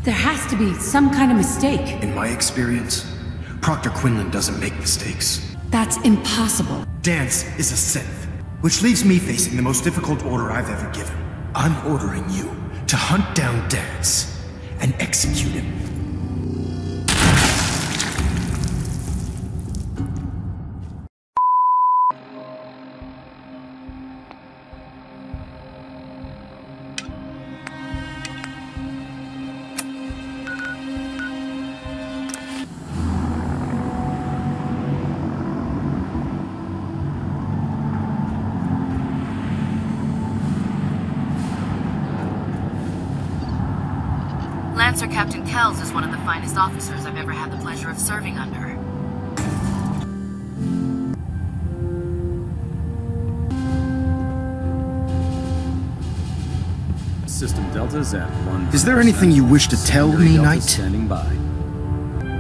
There has to be some kind of mistake. In my experience, Proctor Quinlan doesn't make mistakes. That's impossible. Dance is a synth, which leaves me facing the most difficult order I've ever given. I'm ordering you to hunt down Dance and execute him. Lancer Captain Kells is one of the finest officers I've ever had the pleasure of serving under. System Delta's at 1. Is there anything you wish to tell me, Knight? Standing by.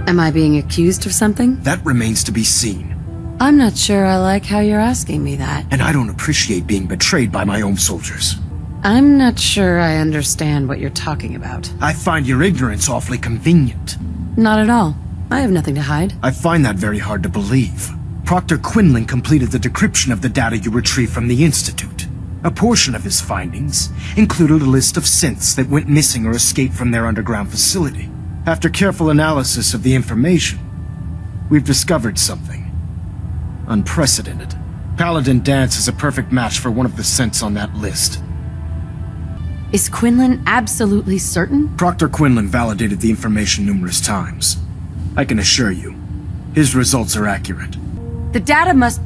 Am I being accused of something? That remains to be seen. I'm not sure I like how you're asking me that. And I don't appreciate being betrayed by my own soldiers. I'm not sure I understand what you're talking about. I find your ignorance awfully convenient. Not at all. I have nothing to hide. I find that very hard to believe. Proctor Quinlan completed the decryption of the data you retrieved from the Institute. A portion of his findings included a list of synths that went missing or escaped from their underground facility. After careful analysis of the information, we've discovered something unprecedented. Paladin Dance is a perfect match for one of the synths on that list. Is Quinlan absolutely certain? Proctor Quinlan validated the information numerous times. I can assure you, his results are accurate. The data must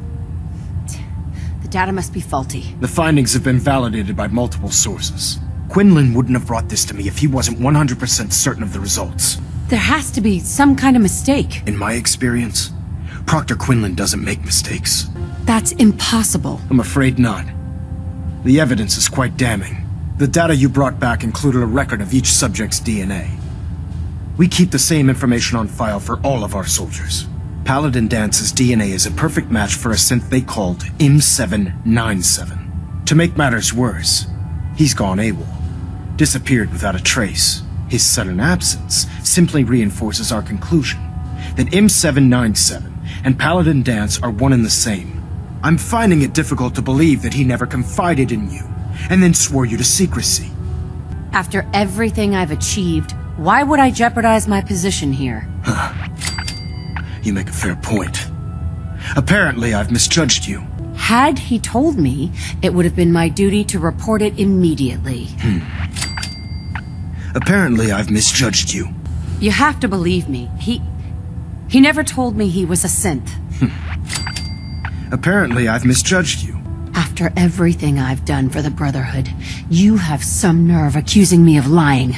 be faulty. The findings have been validated by multiple sources. Quinlan wouldn't have brought this to me if he wasn't 100% certain of the results. There has to be some kind of mistake. In my experience, Proctor Quinlan doesn't make mistakes. That's impossible. I'm afraid not. The evidence is quite damning. The data you brought back included a record of each subject's DNA. We keep the same information on file for all of our soldiers. Paladin Dance's DNA is a perfect match for a synth they called M797. To make matters worse, he's gone AWOL, disappeared without a trace. His sudden absence simply reinforces our conclusion that M797 and Paladin Dance are one and the same. I'm finding it difficult to believe that he never confided in you, and then swore you to secrecy. After everything I've achieved, why would I jeopardize my position here? You make a fair point. Apparently, I've misjudged you. Had he told me, it would have been my duty to report it immediately. Apparently, I've misjudged you. You have to believe me. He never told me he was a synth. Apparently, I've misjudged you. After everything I've done for the Brotherhood, you have some nerve accusing me of lying.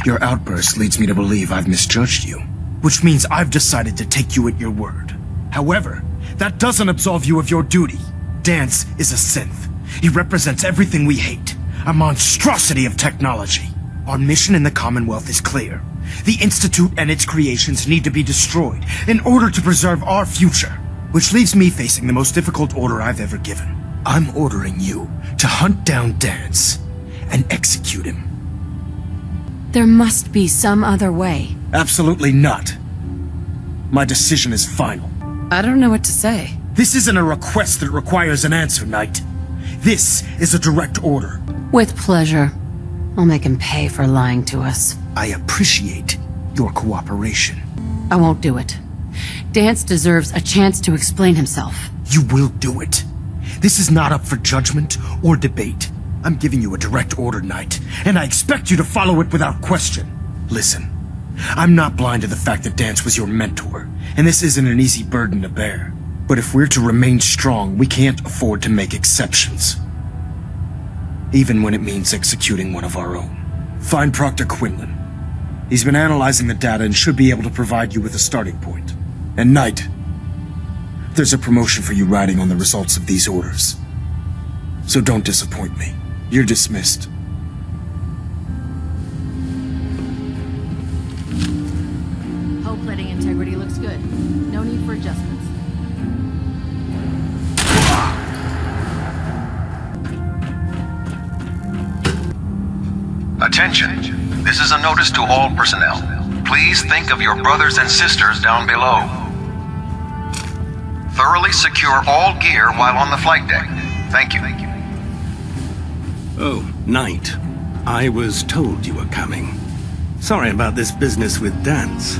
Your outburst leads me to believe I've misjudged you, which means I've decided to take you at your word. However, that doesn't absolve you of your duty. Dance is a synth. He represents everything we hate, a monstrosity of technology. Our mission in the Commonwealth is clear. The Institute and its creations need to be destroyed in order to preserve our future. Which leaves me facing the most difficult order I've ever given. I'm ordering you to hunt down Dance and execute him. There must be some other way. Absolutely not. My decision is final. I don't know what to say. This isn't a request that requires an answer, Knight. This is a direct order. With pleasure. I'll make him pay for lying to us. I appreciate your cooperation. I won't do it. Dance deserves a chance to explain himself. You will do it. This is not up for judgment or debate. I'm giving you a direct order, Knight, and I expect you to follow it without question. Listen, I'm not blind to the fact that Dance was your mentor, and this isn't an easy burden to bear. But if we're to remain strong, we can't afford to make exceptions. Even when it means executing one of our own. Find Proctor Quinlan. He's been analyzing the data and should be able to provide you with a starting point. And Knight, there's a promotion for you riding on the results of these orders. So don't disappoint me. You're dismissed. Hull plating integrity looks good. No need for adjustments. Attention. This is a notice to all personnel. Please think of your brothers and sisters down below. Thoroughly secure all gear while on the flight deck. Thank you. Oh, Knight. I was told you were coming. Sorry about this business with Dance.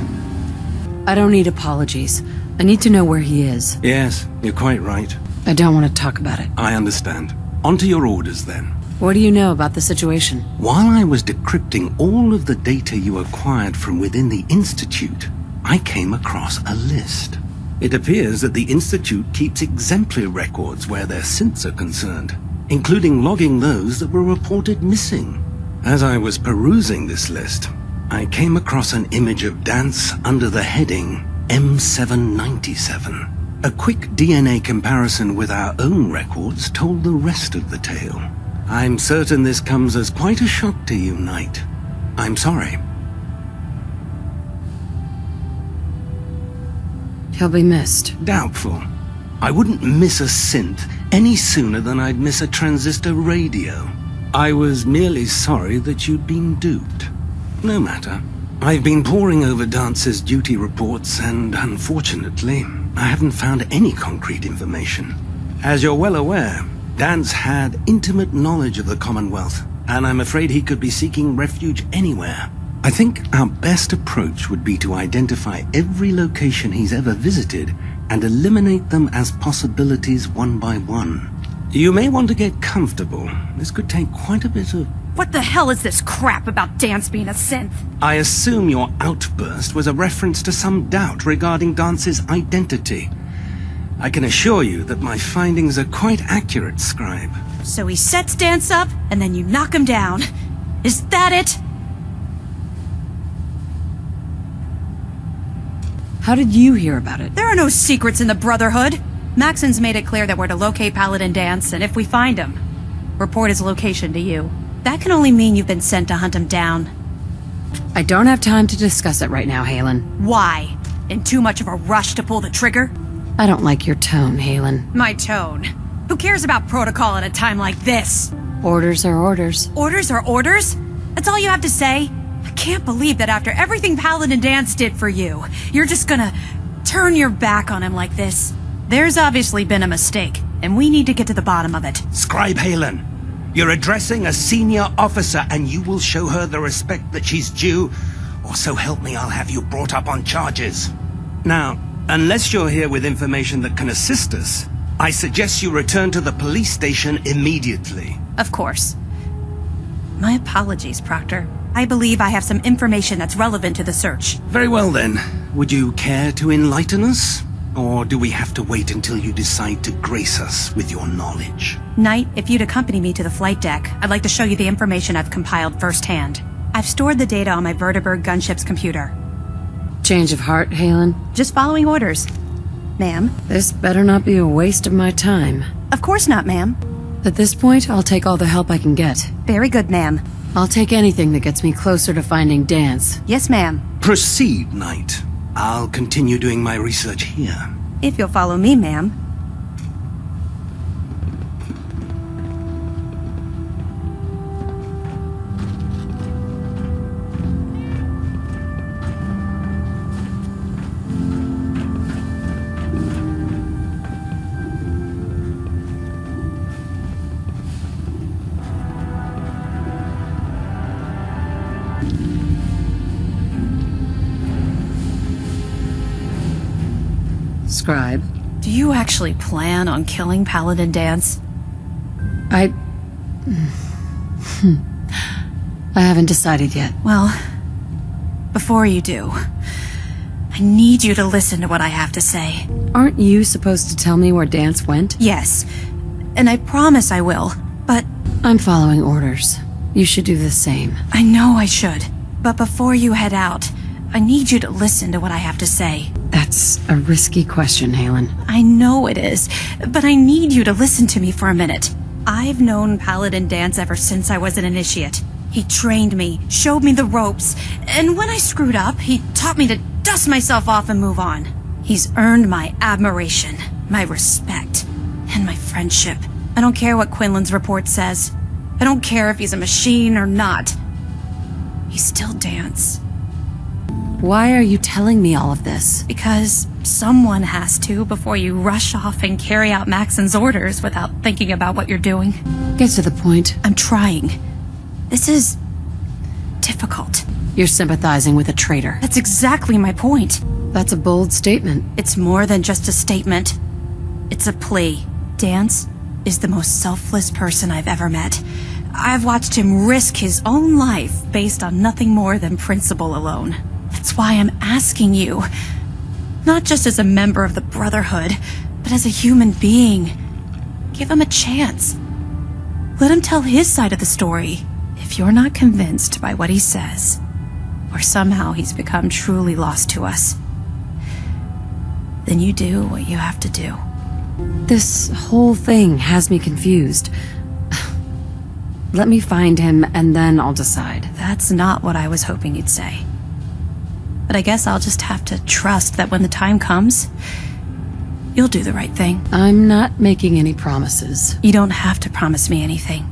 I don't need apologies. I need to know where he is. Yes, you're quite right. I don't want to talk about it. I understand. On to your orders, then. What do you know about the situation? While I was decrypting all of the data you acquired from within the Institute, I came across a list. It appears that the Institute keeps exemplary records where their synths are concerned, including logging those that were reported missing. As I was perusing this list, I came across an image of Dance under the heading M797. A quick DNA comparison with our own records told the rest of the tale. I'm certain this comes as quite a shock to you, Knight. I'm sorry. He'll be missed. Doubtful. I wouldn't miss a synth any sooner than I'd miss a transistor radio. I was merely sorry that you'd been duped. No matter. I've been poring over Dance's duty reports and, unfortunately, I haven't found any concrete information. As you're well aware, Dance had intimate knowledge of the Commonwealth, and I'm afraid he could be seeking refuge anywhere. I think our best approach would be to identify every location he's ever visited and eliminate them as possibilities one by one. You may want to get comfortable. This could take quite a bit of... What the hell is this crap about Dance being a synth? I assume your outburst was a reference to some doubt regarding Dance's identity. I can assure you that my findings are quite accurate, Scribe. So he sets Dance up, and then you knock him down. Is that it? How did you hear about it? There are no secrets in the Brotherhood. Maxon's made it clear that we're to locate Paladin Dance, and if we find him, report his location to you. That can only mean you've been sent to hunt him down. I don't have time to discuss it right now, Halen. Why? In too much of a rush to pull the trigger? I don't like your tone, Halen. My tone. Who cares about protocol at a time like this? Orders are orders. Orders are orders? That's all you have to say? I can't believe that after everything Paladin Dance did for you, you're just gonna turn your back on him like this. There's obviously been a mistake, and we need to get to the bottom of it. Scribe Halen, you're addressing a senior officer, and you will show her the respect that she's due, or so help me, I'll have you brought up on charges. Now, unless you're here with information that can assist us, I suggest you return to the police station immediately. Of course. My apologies, Proctor. I believe I have some information that's relevant to the search. Very well then. Would you care to enlighten us? Or do we have to wait until you decide to grace us with your knowledge? Knight, if you'd accompany me to the flight deck, I'd like to show you the information I've compiled firsthand. I've stored the data on my Vertibird gunship's computer. Change of heart, Halen? Just following orders. Ma'am? This better not be a waste of my time. Of course not, ma'am. At this point, I'll take all the help I can get. Very good, ma'am. I'll take anything that gets me closer to finding Dance. Yes, ma'am. Proceed, Knight. I'll continue doing my research here. If you'll follow me, ma'am. Scribe. Do you actually plan on killing Paladin Dance? I haven't decided yet. Well, before you do, I need you to listen to what I have to say. Aren't you supposed to tell me where Dance went? Yes, and I promise I will, but... I'm following orders. You should do the same. I know I should, but before you head out, I need you to listen to what I have to say. That's a risky question, Halen. I know it is, but I need you to listen to me for a minute. I've known Paladin Dance ever since I was an initiate. He trained me, showed me the ropes, and when I screwed up, he taught me to dust myself off and move on. He's earned my admiration, my respect, and my friendship. I don't care what Quinlan's report says. I don't care if he's a machine or not. He's still Dance. Why are you telling me all of this? Because someone has to before you rush off and carry out Maxon's orders without thinking about what you're doing. Get to the point. I'm trying. This is difficult. You're sympathizing with a traitor. That's exactly my point. That's a bold statement. It's more than just a statement. It's a plea. Dance is the most selfless person I've ever met. I've watched him risk his own life based on nothing more than principle alone. That's why I'm asking you. Not just as a member of the Brotherhood, but as a human being. Give him a chance. Let him tell his side of the story. If you're not convinced by what he says, or somehow he's become truly lost to us, then you do what you have to do. This whole thing has me confused. Let me find him, and then I'll decide. That's not what I was hoping you'd say. But I guess I'll just have to trust that when the time comes, you'll do the right thing. I'm not making any promises. You don't have to promise me anything.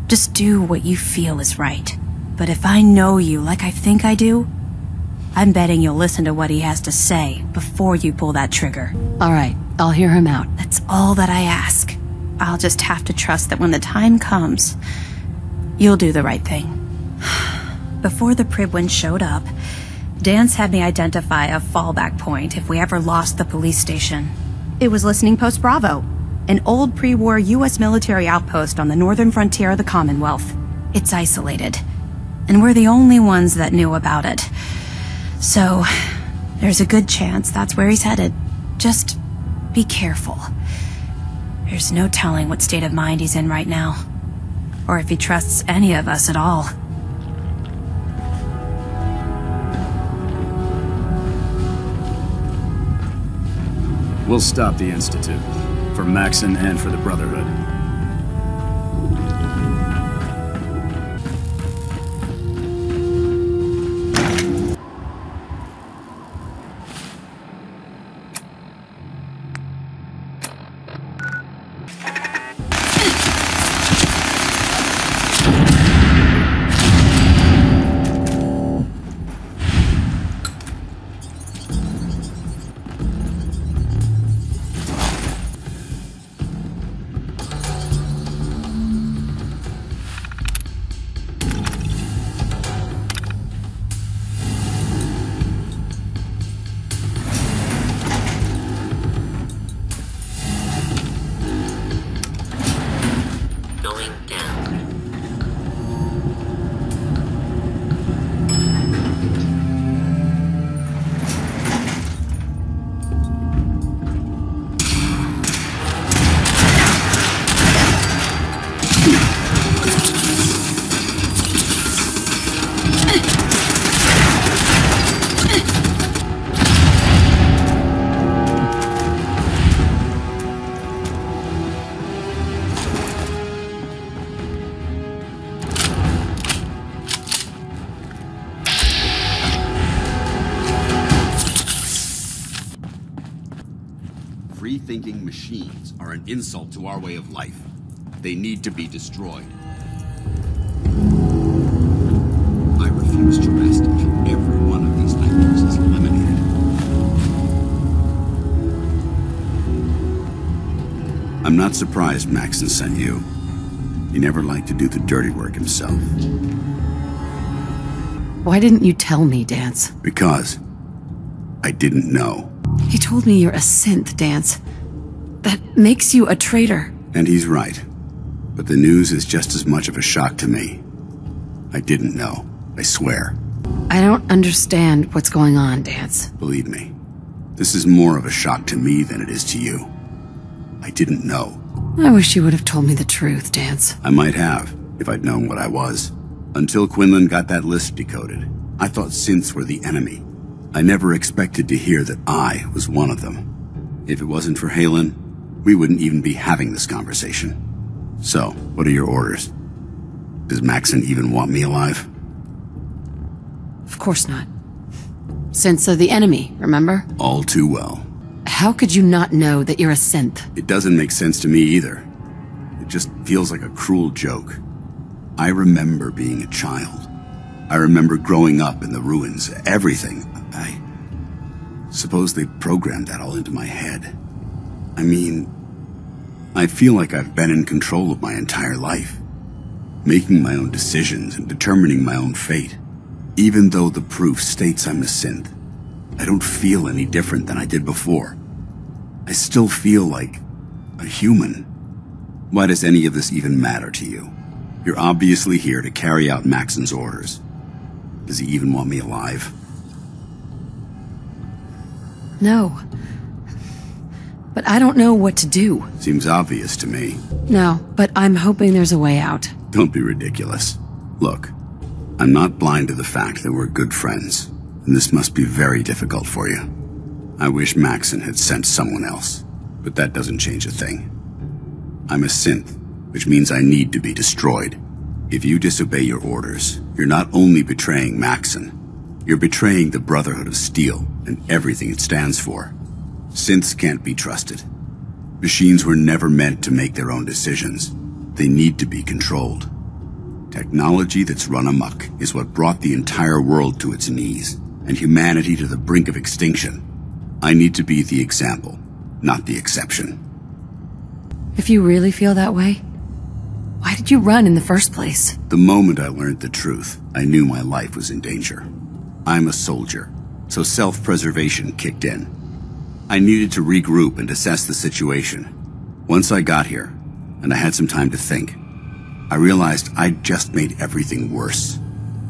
Just do what you feel is right. But if I know you like I think I do, I'm betting you'll listen to what he has to say before you pull that trigger. All right, I'll hear him out. That's all that I ask. I'll just have to trust that when the time comes, you'll do the right thing. Before the Pribwin showed up, Dance had me identify a fallback point if we ever lost the police station. It was Listening Post Bravo, an old pre-war U.S. military outpost on the northern frontier of the Commonwealth. It's isolated, and we're the only ones that knew about it. So, there's a good chance that's where he's headed. Just be careful. There's no telling what state of mind he's in right now, or if he trusts any of us at all. We'll stop the Institute. For Maxon and for the Brotherhood. Free-thinking machines are an insult to our way of life. They need to be destroyed. I refuse to rest until every one of these nightmares is eliminated. I'm not surprised Maxon sent you. He never liked to do the dirty work himself. Why didn't you tell me, Dance? Because I didn't know. He told me you're a synth, Dance. That makes you a traitor. And he's right. But the news is just as much of a shock to me. I didn't know. I swear. I don't understand what's going on, Dance. Believe me, this is more of a shock to me than it is to you. I didn't know. I wish you would have told me the truth, Dance. I might have, if I'd known what I was. Until Quinlan got that list decoded, I thought synths were the enemy. I never expected to hear that I was one of them. If it wasn't for Halen, we wouldn't even be having this conversation. So, what are your orders? Does Maxon even want me alive? Of course not. Synths are the enemy, remember? All too well. How could you not know that you're a synth? It doesn't make sense to me either. It just feels like a cruel joke. I remember being a child, I remember growing up in the ruins, everything. I suppose they programmed that all into my head. I mean, I feel like I've been in control of my entire life, making my own decisions and determining my own fate. Even though the proof states I'm a synth, I don't feel any different than I did before. I still feel like a human. Why does any of this even matter to you? You're obviously here to carry out Maxon's orders. Does he even want me alive? No. But I don't know what to do. Seems obvious to me. No, but I'm hoping there's a way out. Don't be ridiculous. Look, I'm not blind to the fact that we're good friends, and this must be very difficult for you. I wish Maxon had sent someone else, but that doesn't change a thing. I'm a synth, which means I need to be destroyed. If you disobey your orders, you're not only betraying Maxon, you're betraying the Brotherhood of Steel and everything it stands for. Synths can't be trusted. Machines were never meant to make their own decisions. They need to be controlled. Technology that's run amok is what brought the entire world to its knees, and humanity to the brink of extinction. I need to be the example, not the exception. If you really feel that way, why did you run in the first place? The moment I learned the truth, I knew my life was in danger. I'm a soldier, so self-preservation kicked in. I needed to regroup and assess the situation. Once I got here, and I had some time to think, I realized I'd just made everything worse.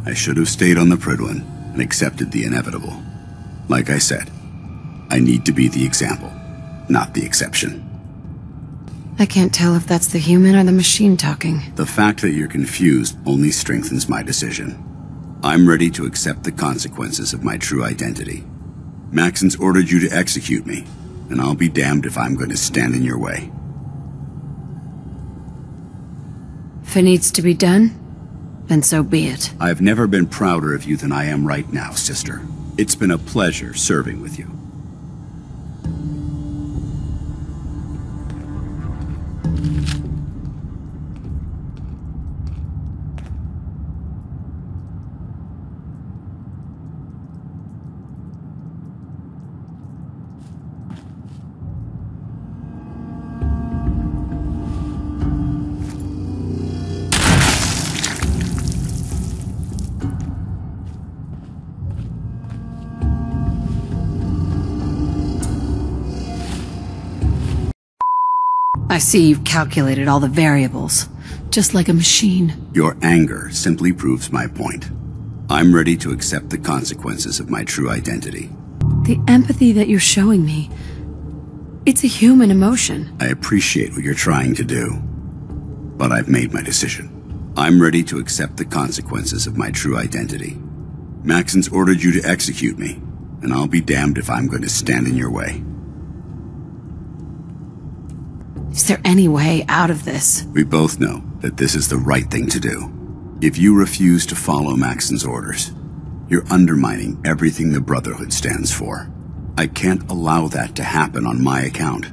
I should have stayed on the Prydwen and accepted the inevitable. Like I said, I need to be the example, not the exception. I can't tell if that's the human or the machine talking. The fact that you're confused only strengthens my decision. I'm ready to accept the consequences of my true identity. Maxon's ordered you to execute me, and I'll be damned if I'm going to stand in your way. If it needs to be done, then so be it. I've never been prouder of you than I am right now, sister. It's been a pleasure serving with you. I see you've calculated all the variables, just like a machine. Your anger simply proves my point. I'm ready to accept the consequences of my true identity. The empathy that you're showing me, it's a human emotion. I appreciate what you're trying to do, but I've made my decision. I'm ready to accept the consequences of my true identity. Maxon's ordered you to execute me, and I'll be damned if I'm going to stand in your way. Is there any way out of this? We both know that this is the right thing to do. If you refuse to follow Maxon's orders, you're undermining everything the Brotherhood stands for. I can't allow that to happen on my account.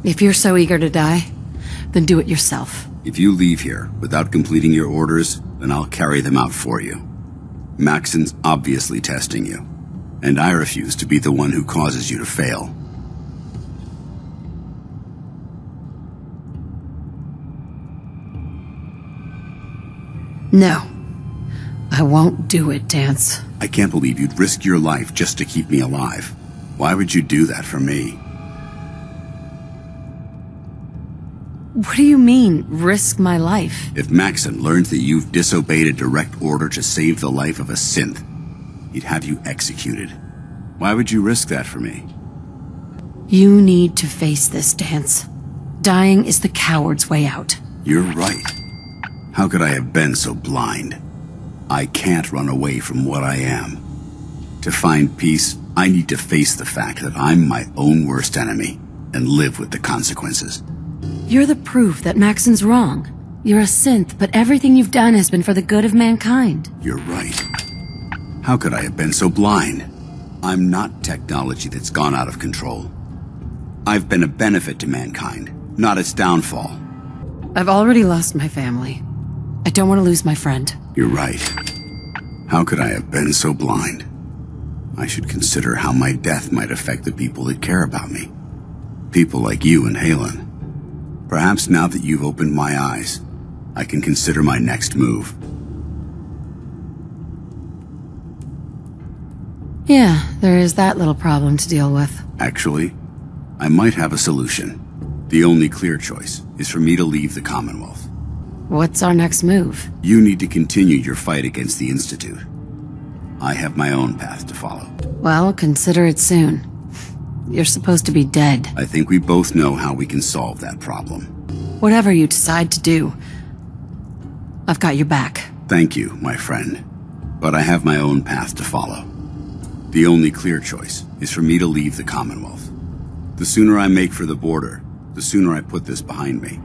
If you're so eager to die, then do it yourself. If you leave here without completing your orders, then I'll carry them out for you. Maxon's obviously testing you, and I refuse to be the one who causes you to fail. No. I won't do it, Dance. I can't believe you'd risk your life just to keep me alive. Why would you do that for me? What do you mean, risk my life? If Maxon learns that you've disobeyed a direct order to save the life of a synth, he'd have you executed. Why would you risk that for me? You need to face this, Dance. Dying is the coward's way out. You're right. How could I have been so blind? I can't run away from what I am. To find peace, I need to face the fact that I'm my own worst enemy and live with the consequences. You're the proof that Maxon's wrong. You're a synth, but everything you've done has been for the good of mankind. You're right. How could I have been so blind? I'm not technology that's gone out of control. I've been a benefit to mankind, not its downfall. I've already lost my family. I don't want to lose my friend. You're right. How could I have been so blind? I should consider how my death might affect the people that care about me. People like you and Halen. Perhaps now that you've opened my eyes, I can consider my next move. Yeah, there is that little problem to deal with. Actually, I might have a solution. The only clear choice is for me to leave the Commonwealth. What's our next move? You need to continue your fight against the Institute. I have my own path to follow. Well, consider it soon. You're supposed to be dead. I think we both know how we can solve that problem. Whatever you decide to do, I've got your back. Thank you, my friend. But I have my own path to follow. The only clear choice is for me to leave the Commonwealth. The sooner I make for the border, the sooner I put this behind me.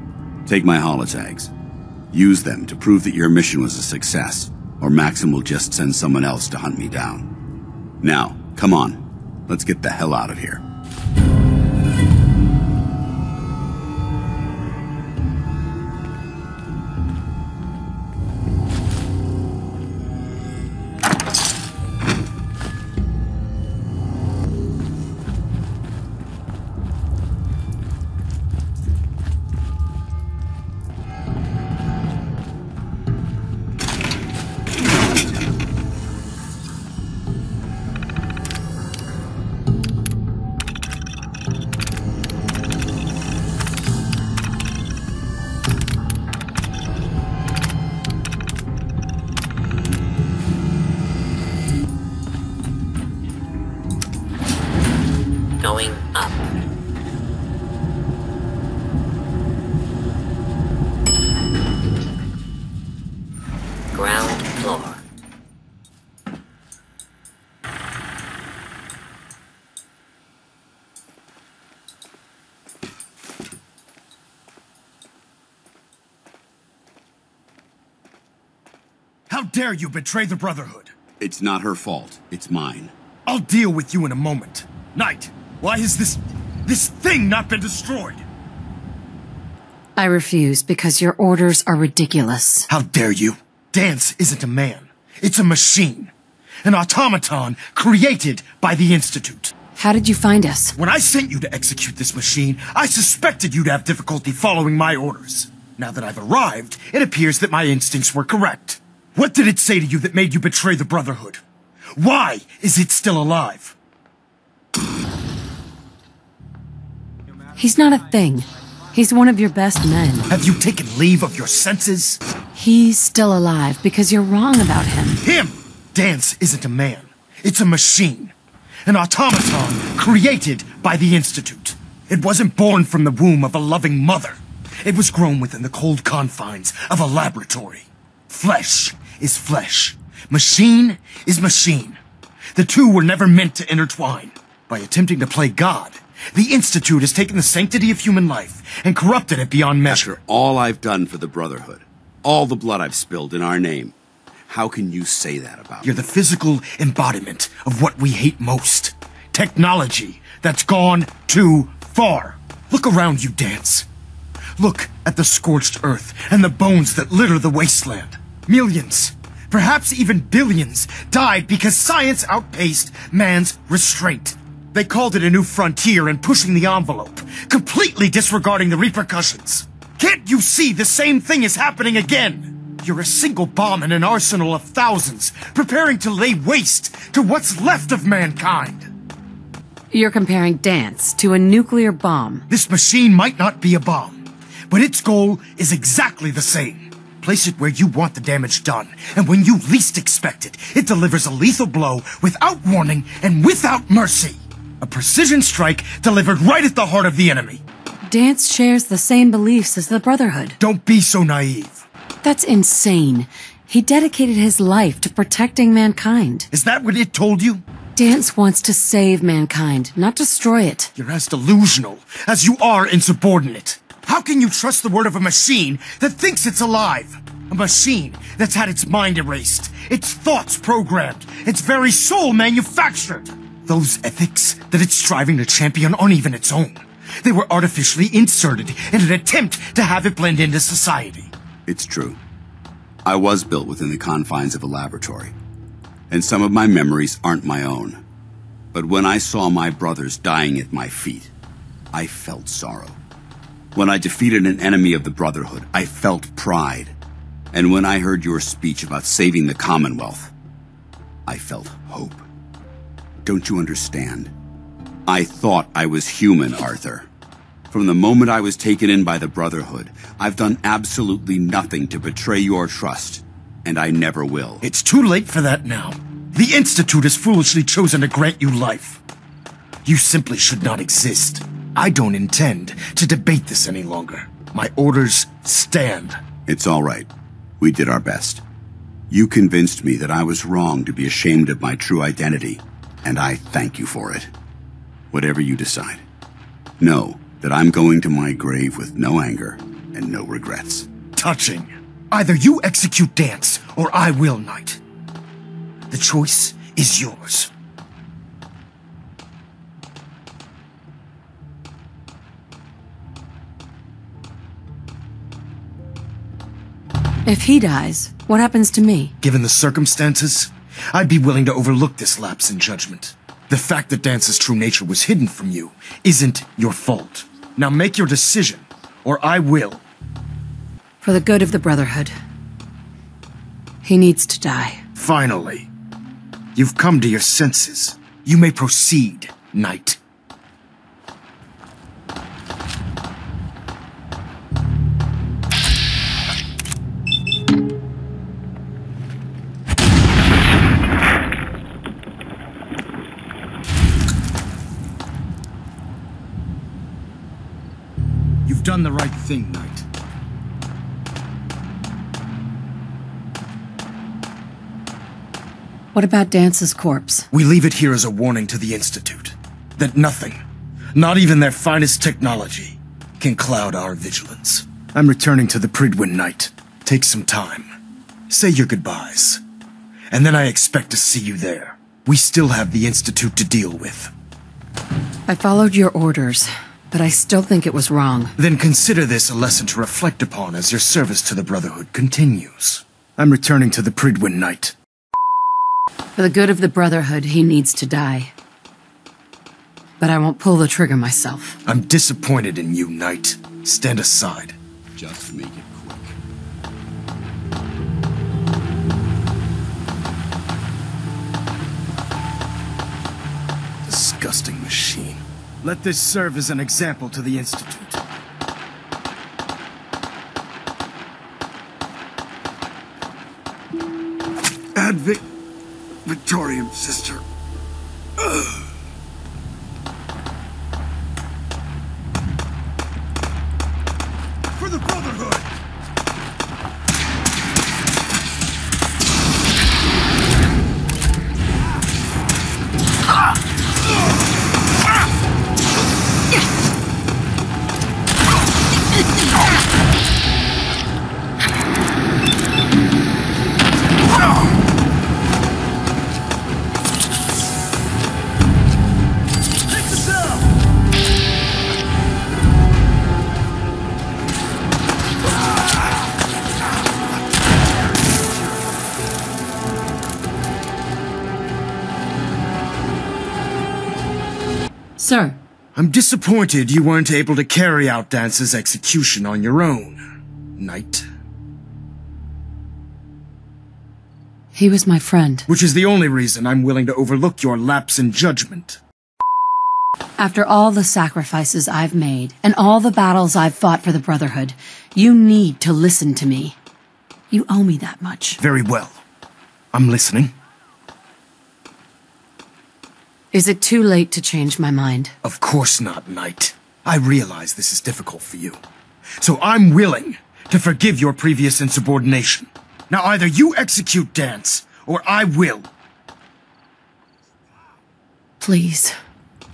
Take my holotags. Use them to prove that your mission was a success, or Maxim will just send someone else to hunt me down. Now, come on. Let's get the hell out of here. Going up. Ground floor. How dare you betray the Brotherhood? It's not her fault. It's mine. I'll deal with you in a moment. Knight, why has this thing not been destroyed? I refuse because your orders are ridiculous. How dare you? Dance isn't a man. It's a machine. An automaton created by the Institute. How did you find us? When I sent you to execute this machine, I suspected you'd have difficulty following my orders. Now that I've arrived, it appears that my instincts were correct. What did it say to you that made you betray the Brotherhood? Why is it still alive? He's not a thing. He's one of your best men. Have you taken leave of your senses? He's still alive because you're wrong about him. Him! Dance isn't a man. It's a machine. An automaton created by the Institute. It wasn't born from the womb of a loving mother. It was grown within the cold confines of a laboratory. Flesh is flesh. Machine is machine. The two were never meant to intertwine. By attempting to play God, the Institute has taken the sanctity of human life and corrupted it beyond measure. After all I've done for the Brotherhood, all the blood I've spilled in our name, how can you say that about me? You're the physical embodiment of what we hate most. Technology that's gone too far. Look around you, Dance. Look at the scorched earth and the bones that litter the wasteland. Millions, perhaps even billions, died because science outpaced man's restraint. They called it a new frontier and pushing the envelope, completely disregarding the repercussions. Can't you see the same thing is happening again? You're a single bomb in an arsenal of thousands, preparing to lay waste to what's left of mankind. You're comparing Dance to a nuclear bomb. This machine might not be a bomb, but its goal is exactly the same. Place it where you want the damage done, and when you least expect it, it delivers a lethal blow without warning and without mercy. A precision strike delivered right at the heart of the enemy. Dance shares the same beliefs as the Brotherhood. Don't be so naive. That's insane. He dedicated his life to protecting mankind. Is that what it told you? Dance wants to save mankind, not destroy it. You're as delusional as you are insubordinate. How can you trust the word of a machine that thinks it's alive? A machine that's had its mind erased, its thoughts programmed, its very soul manufactured. Those ethics that it's striving to champion aren't even its own. They were artificially inserted in an attempt to have it blend into society. It's true. I was built within the confines of a laboratory, and some of my memories aren't my own. But when I saw my brothers dying at my feet, I felt sorrow. When I defeated an enemy of the Brotherhood, I felt pride. And when I heard your speech about saving the Commonwealth, I felt hope. Don't you understand? I thought I was human, Arthur. From the moment I was taken in by the Brotherhood, I've done absolutely nothing to betray your trust, and I never will. It's too late for that now. The Institute has foolishly chosen to grant you life. You simply should not exist. I don't intend to debate this any longer. My orders stand. It's all right. We did our best. You convinced me that I was wrong to be ashamed of my true identity, and I thank you for it. Whatever you decide, know that I'm going to my grave with no anger and no regrets. Touching. Either you execute Dance, or I will, Knight. The choice is yours. If he dies, what happens to me? Given the circumstances, I'd be willing to overlook this lapse in judgment. The fact that Dance's true nature was hidden from you isn't your fault. Now make your decision, or I will. For the good of the Brotherhood. He needs to die. Finally. You've come to your senses. You may proceed, Knight. You've done the right thing, Knight. What about Dance's corpse? We leave it here as a warning to the Institute. That nothing, not even their finest technology, can cloud our vigilance. I'm returning to the Pridwin, Knight. Take some time. Say your goodbyes. And then I expect to see you there. We still have the Institute to deal with. I followed your orders, but I still think it was wrong. Then consider this a lesson to reflect upon as your service to the Brotherhood continues. I'm returning to the Pridwin, Knight. For the good of the Brotherhood, he needs to die. But I won't pull the trigger myself. I'm disappointed in you, Knight. Stand aside. Just make it quick. Disgusting machine. Let this serve as an example to the Institute. Victorium, sister. For the Brotherhood! Sir. I'm disappointed you weren't able to carry out Dance's execution on your own, Knight. He was my friend. Which is the only reason I'm willing to overlook your lapse in judgment. After all the sacrifices I've made, and all the battles I've fought for the Brotherhood, you need to listen to me. You owe me that much. Very well. I'm listening. Is it too late to change my mind? Of course not, Knight. I realize this is difficult for you. So I'm willing to forgive your previous insubordination. Now either you execute Dance, or I will. Please.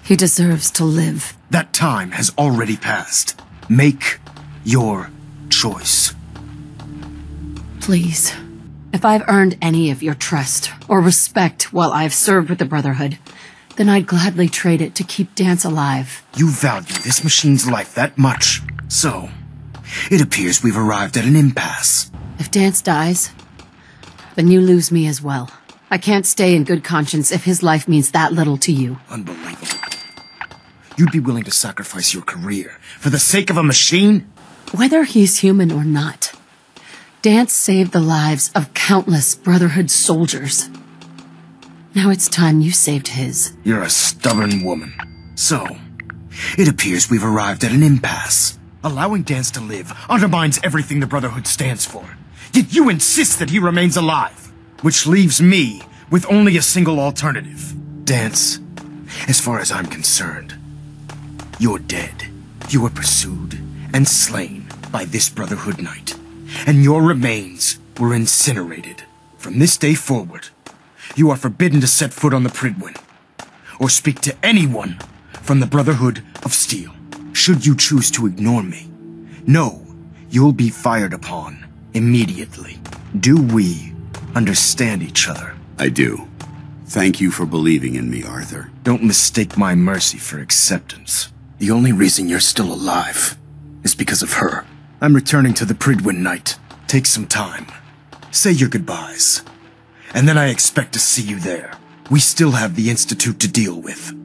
He deserves to live. That time has already passed. Make your choice. Please. If I've earned any of your trust or respect while I've served with the Brotherhood, then I'd gladly trade it to keep Dance alive. You value this machine's life that much, so it appears we've arrived at an impasse. If Dance dies, Then you lose me as well. I can't stay in good conscience if his life means that little to you. Unbelievable. You'd be willing to sacrifice your career for the sake of a machine? Whether he's human or not, Dance saved the lives of countless Brotherhood soldiers. Now it's time you saved his. You're a stubborn woman. So, it appears we've arrived at an impasse. Allowing Dance to live undermines everything the Brotherhood stands for. Yet you insist that he remains alive. Which leaves me with only a single alternative. Dance, as far as I'm concerned, you're dead. You were pursued and slain by this Brotherhood Knight. And your remains were incinerated. From this day forward, you are forbidden to set foot on the Prydwen, or speak to anyone from the Brotherhood of Steel. Should you choose to ignore me, know you'll be fired upon immediately. Do we understand each other? I do. Thank you for believing in me, Arthur. Don't mistake my mercy for acceptance. The only reason you're still alive is because of her. I'm returning to the Prydwen Knight. Take some time. Say your goodbyes. And then I expect to see you there. We still have the Institute to deal with.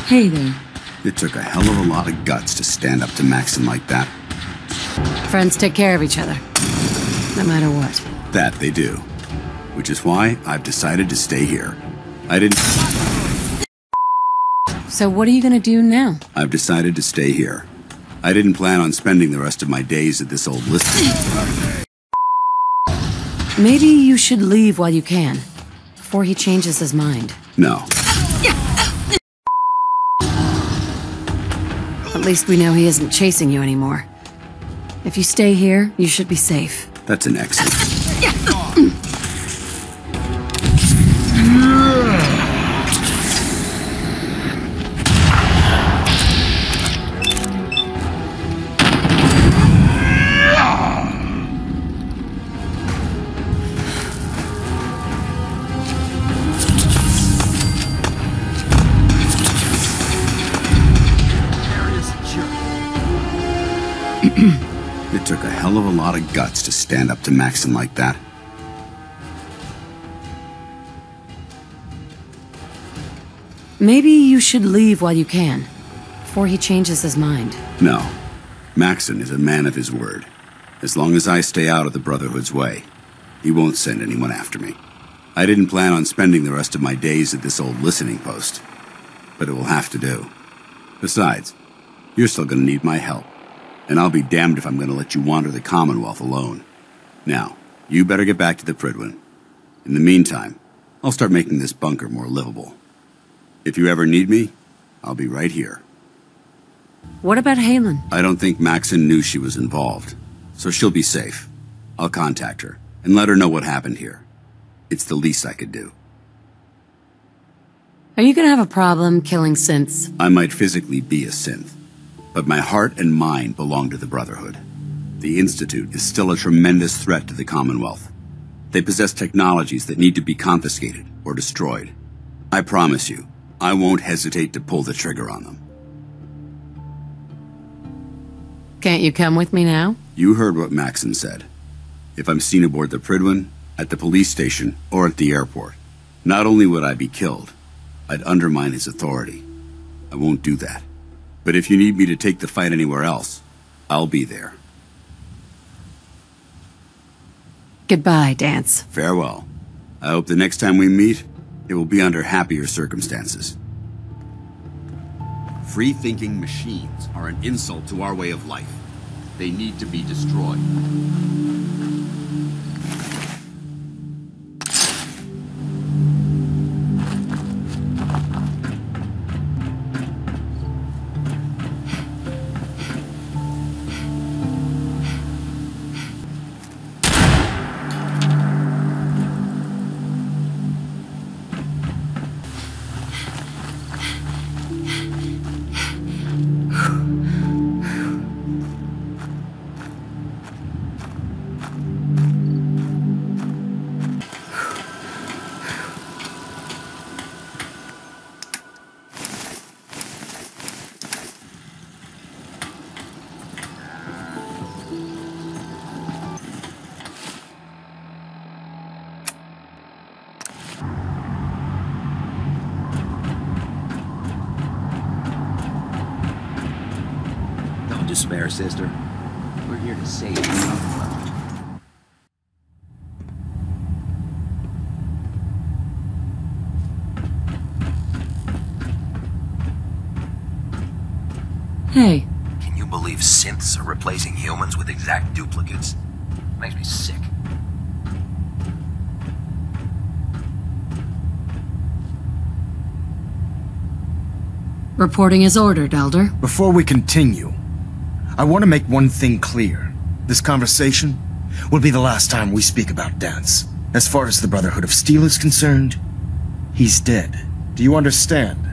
Hey there. It took a hell of a lot of guts to stand up to Maxon like that. Friends take care of each other, no matter what. That they do. Which is why I've decided to stay here. So what are you gonna do now? I've decided to stay here. I didn't plan on spending the rest of my days at this old listing. Maybe you should leave while you can, before he changes his mind. No. At least we know he isn't chasing you anymore. If you stay here, you should be safe. That's an exit. It took a hell of a lot of guts to stand up to Maxon like that. Maybe you should leave while you can, before he changes his mind. No. Maxon is a man of his word. As long as I stay out of the Brotherhood's way, he won't send anyone after me. I didn't plan on spending the rest of my days at this old listening post, but it will have to do. Besides, you're still gonna need my help. And I'll be damned if I'm going to let you wander the Commonwealth alone. Now, you better get back to the Prydwen. In the meantime, I'll start making this bunker more livable. If you ever need me, I'll be right here. What about Halen? I don't think Maxon knew she was involved, so she'll be safe. I'll contact her and let her know what happened here. It's the least I could do. Are you gonna have a problem killing synths? I might physically be a synth, but my heart and mind belong to the Brotherhood. The Institute is still a tremendous threat to the Commonwealth. They possess technologies that need to be confiscated or destroyed. I promise you, I won't hesitate to pull the trigger on them. Can't you come with me now? You heard what Maxon said. If I'm seen aboard the Prydwen, at the police station, or at the airport, not only would I be killed, I'd undermine his authority. I won't do that. But if you need me to take the fight anywhere else, I'll be there. Goodbye, Dance. Farewell. I hope the next time we meet, it will be under happier circumstances. Free-thinking machines are an insult to our way of life. They need to be destroyed. spare, sister. We're here to save you. Hey. Can you believe synths are replacing humans with exact duplicates? Makes me sick. Reporting as ordered, Elder. Before we continue, I want to make one thing clear. This conversation will be the last time we speak about Dance. As far as the Brotherhood of Steel is concerned, he's dead. Do you understand?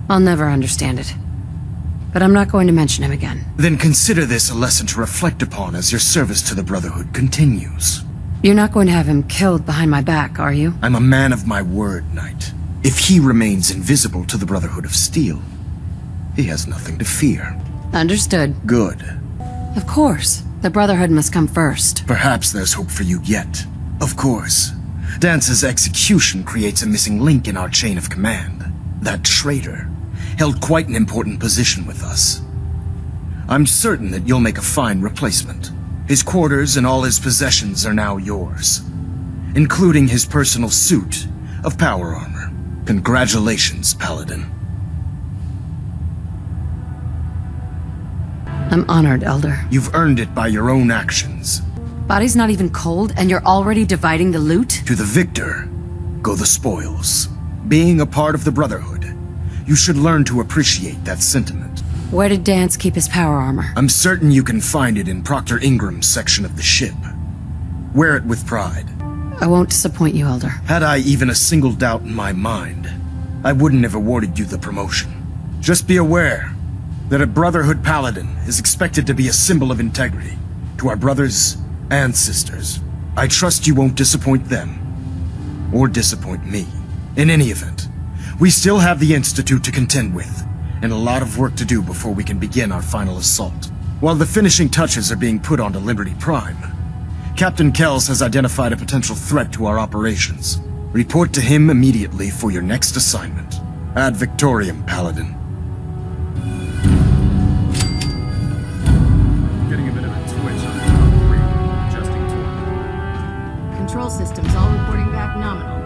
I'll never understand it. But I'm not going to mention him again. Then consider this a lesson to reflect upon as your service to the Brotherhood continues. You're not going to have him killed behind my back, are you? I'm a man of my word, Knight. If he remains invisible to the Brotherhood of Steel, he has nothing to fear. Understood. Good. Of course. The Brotherhood must come first. Perhaps there's hope for you yet. Of course. Dance's execution creates a missing link in our chain of command. That traitor held quite an important position with us. I'm certain that you'll make a fine replacement. His quarters and all his possessions are now yours, including his personal suit of power armor. Congratulations, Paladin. I'm honored, Elder. You've earned it by your own actions. Body's not even cold, and you're already dividing the loot? To the victor go the spoils. Being a part of the Brotherhood, you should learn to appreciate that sentiment. Where did Dance keep his power armor? I'm certain you can find it in Proctor Ingram's section of the ship. Wear it with pride. I won't disappoint you, Elder. Had I even a single doubt in my mind, I wouldn't have awarded you the promotion. Just be aware that a Brotherhood Paladin is expected to be a symbol of integrity to our brothers and sisters. I trust you won't disappoint them, or disappoint me. In any event, we still have the Institute to contend with, and a lot of work to do before we can begin our final assault. While the finishing touches are being put onto Liberty Prime, Captain Kells has identified a potential threat to our operations. Report to him immediately for your next assignment. Ad Victoriam, Paladin. Getting a bit of a twitch on the top 3, adjusting torque. Control systems all reporting back nominal.